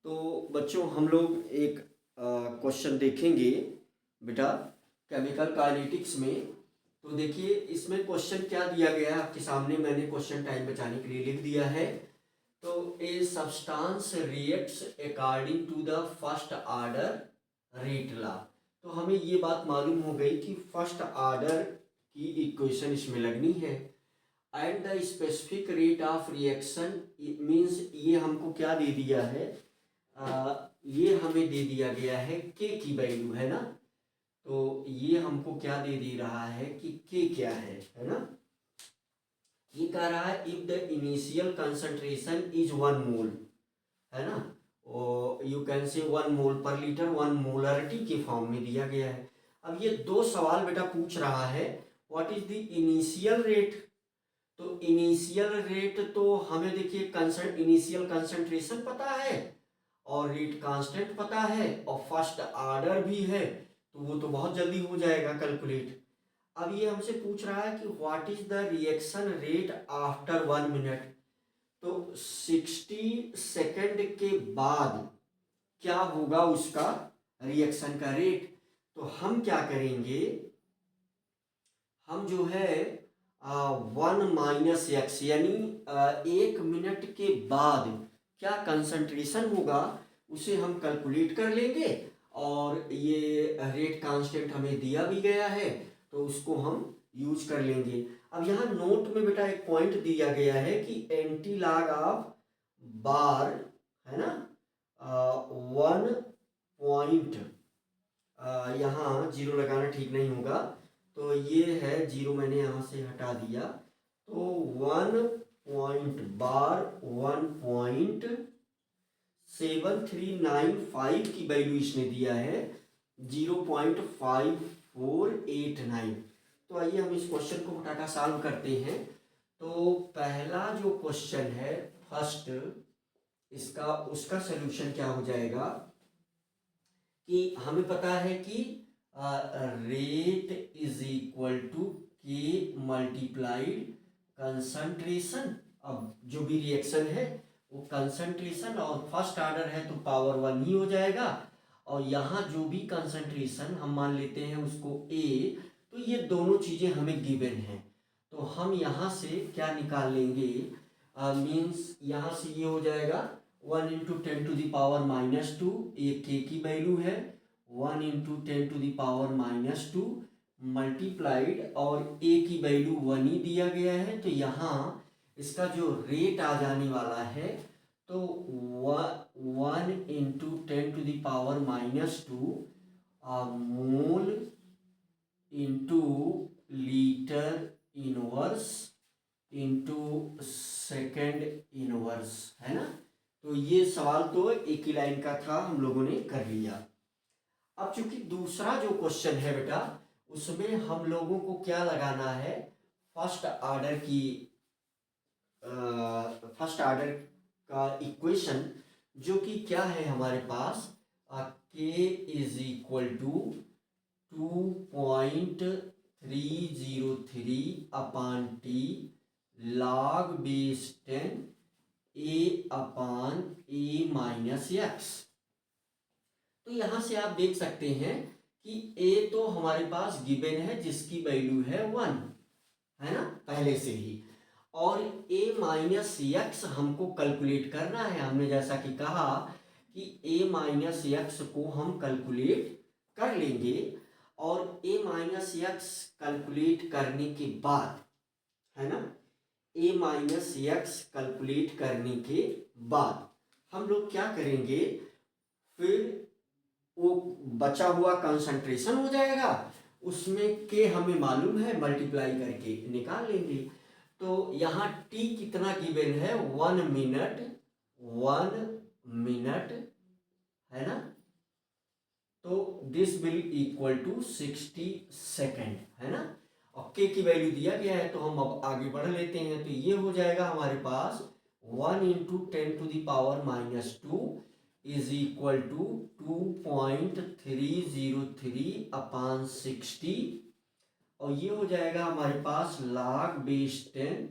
तो बच्चों हम लोग एक क्वेश्चन देखेंगे बेटा केमिकल काइनेटिक्स में। तो देखिए इसमें क्वेश्चन क्या दिया गया है आपके सामने, मैंने क्वेश्चन टाइम बचाने के लिए लिख दिया है। तो a substance reacts according to the first order rate law. तो हमें ये बात मालूम हो गई कि फर्स्ट ऑर्डर की इक्वेशन इसमें लगनी है। And the specific rate of reaction means ये हमको क्या दे दिया है, ये हमें दे दिया गया है के की वैल्यू है ना। तो ये हमको क्या दे दे रहा है कि के क्या है ना। ये कह रहा है if the initial concentration is 1 मोल है ना, और यू कैन से 1 मोल पर लीटर 1 मोलरिटी के फॉर्म में दिया गया है। अब ये दो सवाल बेटा पूछ रहा है, what is the initial rate. तो इनिशियल रेट तो हमें देखिए इनिशियल कंसंट्रेशन पता है और रेट कांस्टेंट पता है और फर्स्ट ऑर्डर भी है, तो वो तो बहुत जल्दी हो जाएगा कैलकुलेट। अब ये हमसे पूछ रहा है कि what is the reaction rate after 1 minute. तो 60 सेकेंड के बाद क्या होगा उसका रिएक्शन का रेट। तो हम क्या करेंगे, हम जो है 1 - यानी 1 मिनट के बाद क्या कंसंट्रेशन होगा उसे हम कैलकुलेट कर लेंगे। और ये रेट कांस्टेंट हमें दिया भी गया है तो उसको हम यूज कर लेंगे। अब यहाँ नोट में बेटा एक पॉइंट दिया गया है कि एंटी लॉग ऑफ बार है ना 1 पॉइंट, यहाँ जीरो लगाना ठीक नहीं होगा, तो ये है जीरो मैंने यहाँ से हटा दिया। तो 1.7395 की वैल्यू इसने दिया है 0.5489। तो आइए हम इस क्वेश्चन को फटाफट सॉल्व करते हैं। तो पहला जो क्वेश्चन है फर्स्ट, इसका उसका सलूशन क्या हो जाएगा कि हमें पता है कि रेट इज इक्वल टू के मल्टीप्लाइड कंसंट्रेशन। अब जो भी रिएक्शन है वो कंसंट्रेशन और फर्स्ट ऑर्डर है तो पावर 1 ही हो जाएगा। और यहाँ जो भी कंसंट्रेशन हम मान लेते हैं उसको ए, तो ये दोनों चीज़ें हमें गिवन हैं। तो हम यहाँ से क्या निकाल लेंगे, मीन्स यहाँ से ये हो जाएगा 1 × 10⁻², ये के की वैल्यू है 1 × 10⁻² मल्टीप्लाइड और ए की वैल्यू 1 ही दिया गया है। तो यहाँ इसका जो रेट आ जाने वाला है तो 1 × 10⁻² मोल into litre inverse into second inverse है ना। तो ये सवाल तो एक ही लाइन का था, हम लोगों ने कर लिया। अब चूंकि दूसरा जो क्वेश्चन है बेटा उसमें हम लोगों को क्या लगाना है, फर्स्ट ऑर्डर की फर्स्ट ऑर्डर का इक्वेशन, जो कि क्या है हमारे पास K is equal to 2.303/T log base 10 A/A-x। तो यहां से आप देख सकते हैं कि a तो हमारे पास गिवन है जिसकी वैल्यू है 1 है ना पहले से ही, और A-x हमको कैलकुलेट करना है। हमने जैसा कि कहा कि A-x को हम कैलकुलेट कर लेंगे और A-x कैलकुलेट करने के बाद है ना, A-x कैलकुलेट करने के बाद हम लोग क्या करेंगे, फिर वो बचा हुआ कंसंट्रेशन हो जाएगा, उसमें के हमें मालूम है मल्टीप्लाई करके निकाल लेंगे। तो यहाँ टी कितना गिवन है 1 मिनट है ना। तो this will equal to 60 second है ना, और के की वैल्यू दिया गया है तो हम अब आगे बढ़ लेते हैं। तो ये हो जाएगा हमारे पास 1 × 10⁻² इज इक्वल टू 2.303/60, और ये हो जाएगा हमारे पास log base 10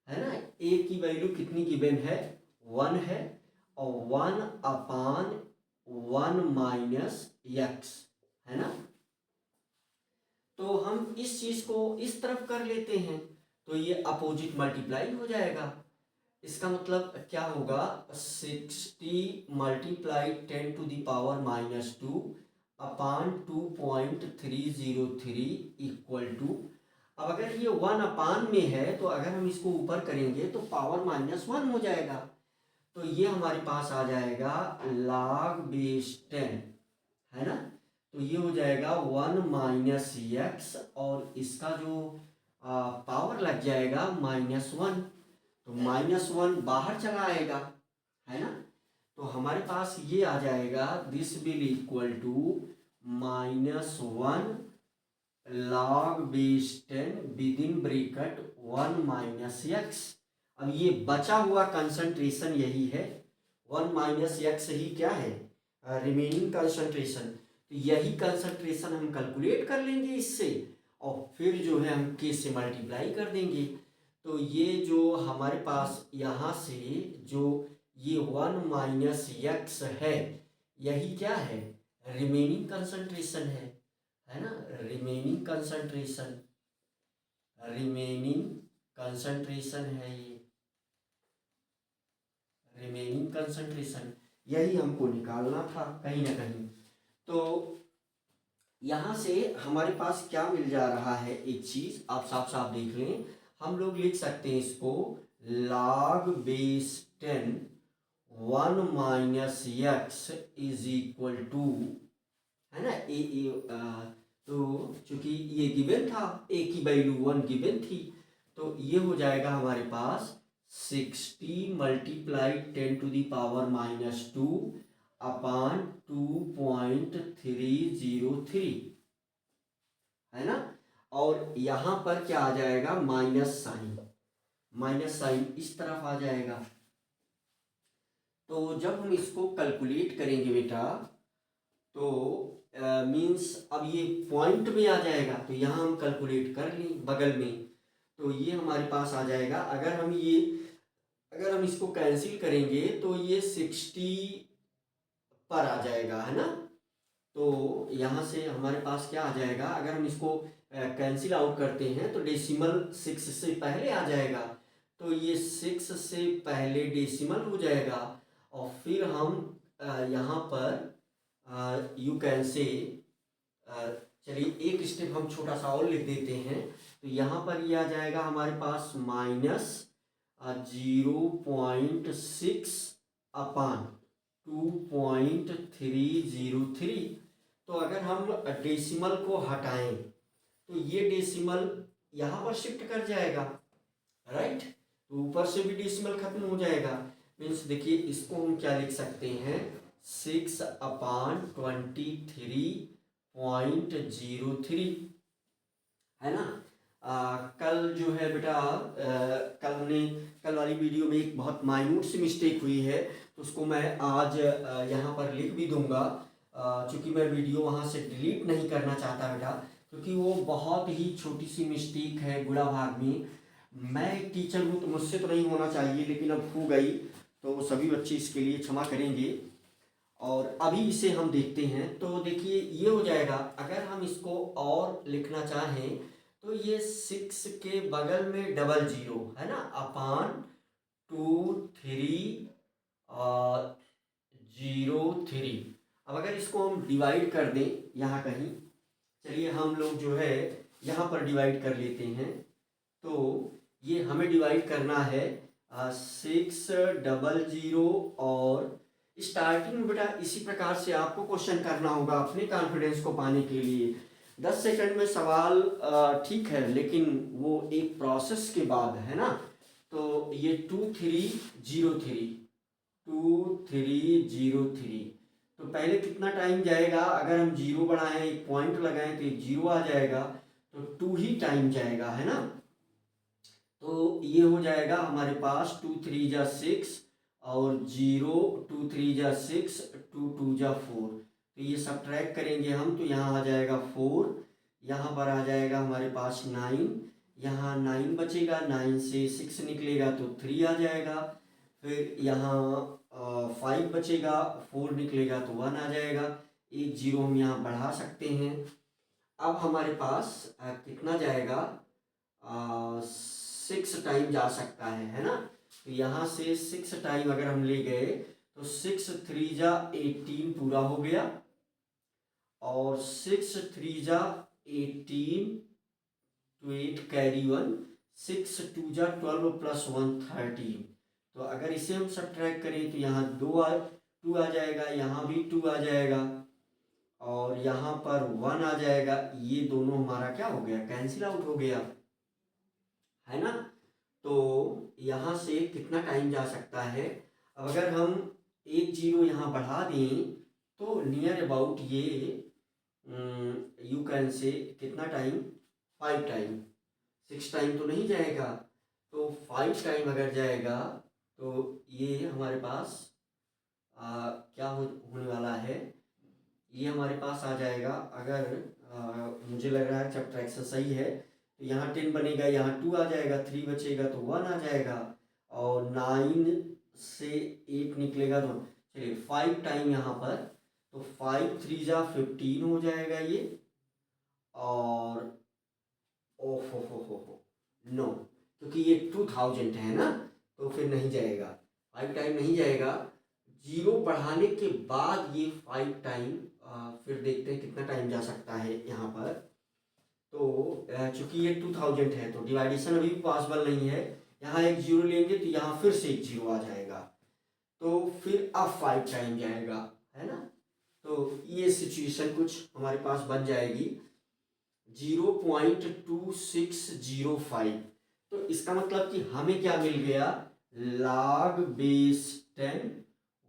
है ना। ए की वैल्यू कितनी गिवन है 1 है और 1/1 माइनस x, है ना। तो हम इस चीज को इस तरफ कर लेते हैं तो ये अपोजिट मल्टीप्लाई हो जाएगा। इसका मतलब क्या होगा, 60 मल्टीप्लाई 10⁻⁻² अपान 2.303 इक्वल टू, अब अगर ये 1 में है तो अगर हम इसको ऊपर करेंगे तो पावर -1 हो जाएगा। तो ये हमारे पास आ जाएगा log⁻10, है ना। तो ये हो जाएगा 1 - x और इसका जो पावर लग जाएगा -1, तो -1 बाहर चला आएगा, है ना। तो हमारे पास ये आ जाएगा this will equal to -1 log⁻10 with in bracket 1 - x। अब ये बचा हुआ कंसंट्रेशन यही है, 1 - x ही क्या है, रिमेनिंग कंसंट्रेशन। तो यही कंसंट्रेशन हम कैलकुलेट कर लेंगे इससे, और फिर जो है हम k से मल्टीप्लाई कर देंगे। तो ये जो हमारे पास यहाँ से जो ये 1 - x है, यही क्या है, रिमेनिंग कंसंट्रेशन है ना। रिमेनिंग कंसंट्रेशन, रिमेनिंग कंसंट्रेशन है ये, रिमेनिंग कंसंट्रेशन, यही हमको निकालना था कहीं ना कहीं। तो यहाँ से हमारे पास क्या मिल जा रहा है, एक चीज आप साफ साफ देख लें, हम लोग लिख सकते हैं इसको log⁻10 1 - x is equal to, है ना, तो चूंकि ये गिवन था, a की वैल्यू 1 गिवन थी, तो ये हो जाएगा हमारे पास 60 मल्टीप्लाई 10⁻⁻² अपान 2.303, है ना। और यहाँ पर क्या आ जाएगा, माइनस साइन इस तरफ आ जाएगा। तो जब हम इसको कैलकुलेट करेंगे बेटा, तो मीन्स अब ये पॉइंट में आ जाएगा, तो यहाँ हम कैलकुलेट कर लें बगल में, तो ये हमारे पास आ जाएगा। अगर हम इसको कैंसिल करेंगे तो ये 60 पर आ जाएगा, है ना। तो यहाँ से हमारे पास क्या आ जाएगा, अगर हम इसको कैंसिल आउट करते हैं तो डेसिमल 6 से पहले आ जाएगा, तो ये 6 से पहले डेसिमल हो जाएगा। और फिर हम यहाँ पर यू कैन से, चलिए एक स्टेप हम छोटा सा और लिख देते हैं, तो यहाँ पर ये आ जाएगा हमारे पास -0.6 अपान 2.303। तो अगर हम डेसिमल को हटाएं तो ये डेसिमल यहाँ पर शिफ्ट कर जाएगा, राइट। तो ऊपर से भी डेसिमल खत्म हो जाएगा। मीन्स देखिए इसको हम क्या लिख सकते हैं, 6/23.03, है ना। कल जो है बेटा, कल वाली वीडियो में एक बहुत माइन्यूट सी मिस्टेक हुई है, तो उसको मैं आज यहाँ पर लिख भी दूंगा, चूँकि मैं वीडियो वहाँ से डिलीट नहीं करना चाहता बेटा, क्योंकि वो बहुत ही छोटी सी मिस्टेक है गुणा भाग में। मैं एक टीचर हूँ तो मुझसे तो नहीं होना चाहिए, लेकिन अब हो गई, तो सभी बच्चे इसके लिए क्षमा करेंगे। और अभी इसे हम देखते हैं, तो देखिए ये हो जाएगा। अगर हम इसको और लिखना चाहें तो ये 6 के बगल में 00, है ना, अपान 2303। अब अगर इसको हम डिवाइड कर दें यहाँ कहीं, चलिए हम लोग जो है यहाँ पर डिवाइड कर लेते हैं। तो ये हमें डिवाइड करना है 600, और स्टार्टिंग में बेटा इसी प्रकार से आपको क्वेश्चन करना होगा अपने कॉन्फिडेंस को पाने के लिए। 10 सेकंड में सवाल ठीक है, लेकिन वो एक प्रोसेस के बाद, है ना। तो ये 2303, तो पहले कितना टाइम जाएगा, अगर हम 0 बढ़ाएं, एक पॉइंट लगाएं तो एक 0 आ जाएगा, तो 2 ही टाइम जाएगा, है ना। तो ये हो जाएगा हमारे पास 2 3 जा 6 और 0, 2 3 जा 6, 2 2 जा 4। तो ये सब ट्रैक करेंगे हम, तो यहाँ आ जाएगा 4, यहाँ पर आ जाएगा हमारे पास 9, यहाँ 9 बचेगा, 9 से 6 निकलेगा तो 3 आ जाएगा। फिर यहाँ 5 बचेगा, 4 निकलेगा तो 1 आ जाएगा। एक जीरो हम यहाँ बढ़ा सकते हैं। अब हमारे पास कितना जाएगा, 6 टाइम जा सकता है ना। तो यहाँ से 6 टाइम अगर हम ले गए तो 6 3 जा 18 पूरा हो गया, और 6 3 जा 18 to 8 कैरी 1, 6 2 जा 12 प्लस 1 13। तो अगर इसे हम सब्ट्रैक्ट करें तो यहाँ 2 आ जाएगा, यहाँ भी 2 आ जाएगा, और यहाँ पर 1 आ जाएगा। ये दोनों हमारा क्या हो गया, कैंसिल आउट हो गया, है ना। तो यहाँ से कितना टाइम जा सकता है। अब अगर हम एक जीरो यहाँ बढ़ा दें तो नियर अबाउट ये यू कैन से कितना टाइम, 5 टाइम, 6 टाइम तो नहीं जाएगा। तो 5 टाइम अगर जाएगा तो ये हमारे पास क्या होने वाला है, ये हमारे पास आ जाएगा। अगर मुझे लग रहा है सब्ट्रैक्शन सही है तो यहाँ 10 बनेगा, यहाँ 2 आ जाएगा, 3 बचेगा तो 1 आ जाएगा, और 9 से 8 निकलेगा तो चलिए 5 टाइम यहाँ पर, तो 5 3 जा 15 हो जाएगा ये, और हो नो, क्योंकि ये 2000 है ना तो फिर नहीं जाएगा, 5 टाइम नहीं जाएगा। जीरो बढ़ाने के बाद ये 5 टाइम, फिर देखते हैं कितना टाइम जा सकता है यहाँ पर। तो चूंकि ये 2000 है तो डिवाइडेशन अभी भी पॉसिबल नहीं है। यहाँ एक जीरो लेंगे तो यहाँ फिर से एक जीरो आ जाएगा, तो फिर अब 5 टाइम जाएगा, है ना। तो ये सिचुएशन कुछ हमारे पास बन जाएगी 0.2605। तो इसका मतलब कि हमें क्या मिल गया, log बेस 10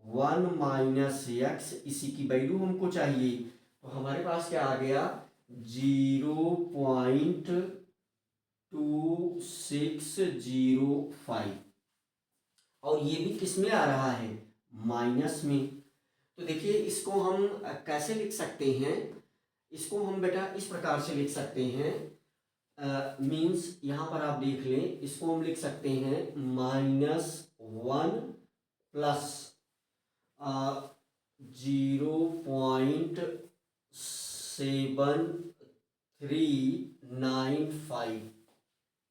1 माइनस एक्स, इसी की वैल्यू हमको चाहिए। तो हमारे पास क्या आ गया, 0.2605, और ये भी किस में आ रहा है, माइनस में। तो देखिए इसको हम कैसे लिख सकते हैं, इसको हम बेटा इस प्रकार से लिख सकते हैं, मीन्स यहाँ पर आप देख लें, इसको हम लिख सकते हैं -1 प्लस 0.7395,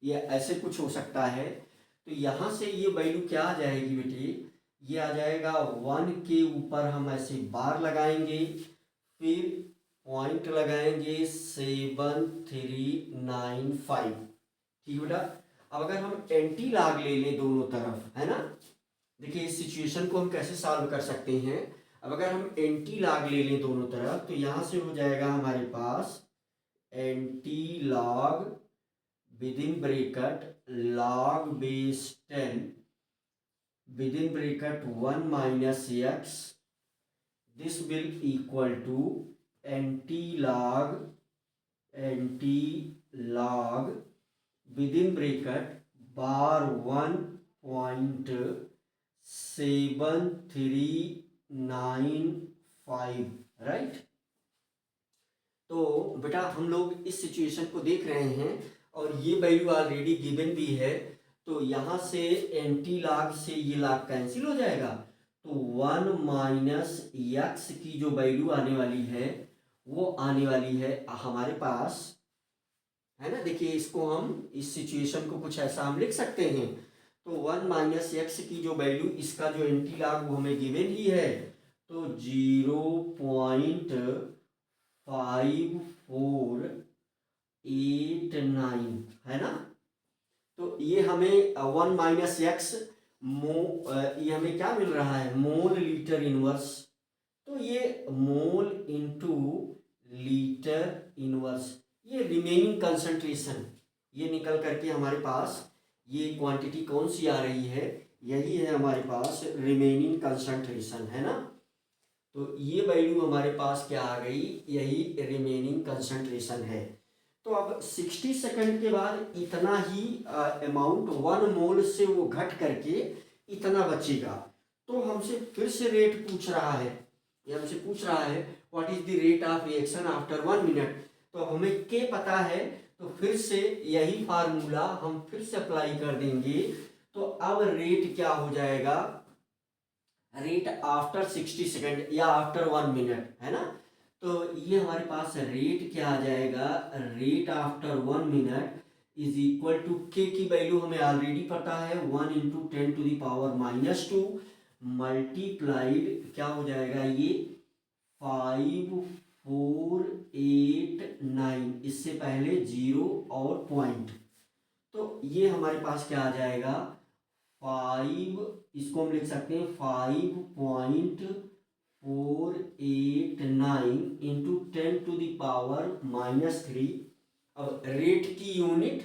ये ऐसे कुछ हो सकता है। तो यहाँ से ये वैल्यू क्या आ जाएगी बेटी, ये आ जाएगा 1 के ऊपर हम ऐसे बार लगाएंगे, फिर पॉइंट लगाएंगे 7395, ठीक बेटा। अब अगर हम एंटी लॉग ले लें दोनों तरफ, है ना, देखिए इस सिचुएशन को हम कैसे सॉल्व कर सकते हैं। अब अगर हम एंटी लॉग ले लें दोनों तरफ तो यहाँ से हो जाएगा हमारे पास anti log with in bracket log base 10 with in bracket 1 minus x, this will equal to anti log with in bracket bar 1.7395, right. तो बेटा हम लोग इस सिचुएशन को देख रहे हैं और ये वैल्यू ऑलरेडी गिवन भी है, तो यहाँ से एंटी लॉग से ये लॉग कैंसिल हो जाएगा, तो 1 माइनस एक्स की जो वैल्यू आने वाली है वो आने वाली है हमारे पास, है ना। देखिए इसको हम इस सिचुएशन को कुछ ऐसा हम लिख सकते हैं, तो 1 माइनस एक्स की जो वैल्यू, इसका जो एंटी लॉग वो हमें गिवन ही है, तो 0.5489, है ना। तो ये हमें 1 माइनस एक्स ये हमें क्या मिल रहा है, मोल लीटर इनवर्स। तो ये मोल इंटू लीटर इनवर्स, ये रिमेनिंग कंसंट्रेशन, ये निकल करके हमारे पास ये क्वांटिटी कौन सी आ रही है, यही है हमारे पास रिमेनिंग कंसंट्रेशन, है ना। तो ये वैल्यू हमारे पास क्या आ गई, यही रिमेनिंग कंसंट्रेशन है। तो अब 60 सेकंड के बाद इतना ही अमाउंट 1 मोल से वो घट करके इतना बचेगा। तो हमसे फिर से रेट पूछ रहा है, ये हमसे पूछ रहा है what is the rate of reaction after 1 minute. तो हमें के पता है, तो फिर से यही फार्मूला हम फिर से अप्लाई कर देंगे। तो अब रेट क्या हो जाएगा, रेट आफ्टर 60 सेकेंड या आफ्टर 1 मिनट, है ना। तो ये हमारे पास रेट क्या आ जाएगा, rate after 1 minute is equal to K की वैल्यू हमें ऑलरेडी पता है 1 × 10⁻², मल्टीप्लाइड क्या हो जाएगा ये 5489, इससे पहले 0 और पॉइंट। तो ये हमारे पास क्या आ जाएगा 5, इसको हम लिख सकते हैं 5.489 इंटू 10⁻³ अब रेट की यूनिट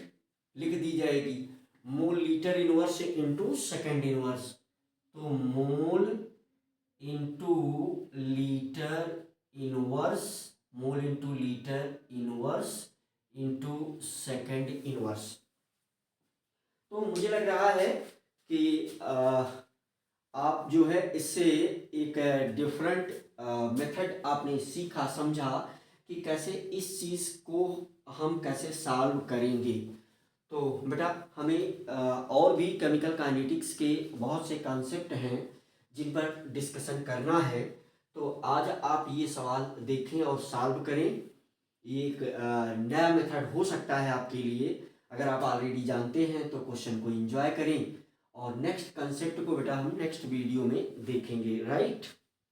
लिख दी जाएगी mole litre inverse into second inverse. तो mole into litre inverse, mole into litre inverse into second inverse. तो मुझे लग रहा है कि आप जो है इससे एक डिफरेंट मेथड आपने सीखा, समझा कि कैसे इस चीज़ को हम कैसे सॉल्व करेंगे। तो बेटा हमें और भी केमिकल काइनेटिक्स के बहुत से कॉन्सेप्ट हैं जिन पर डिस्कशन करना है। तो आज आप ये सवाल देखें और सॉल्व करें। ये एक नया मेथड हो सकता है आपके लिए। अगर आप ऑलरेडी जानते हैं तो क्वेश्चन को एंजॉय करें और नेक्स्ट कंसेप्ट को बेटा हम नेक्स्ट वीडियो में देखेंगे, राइट।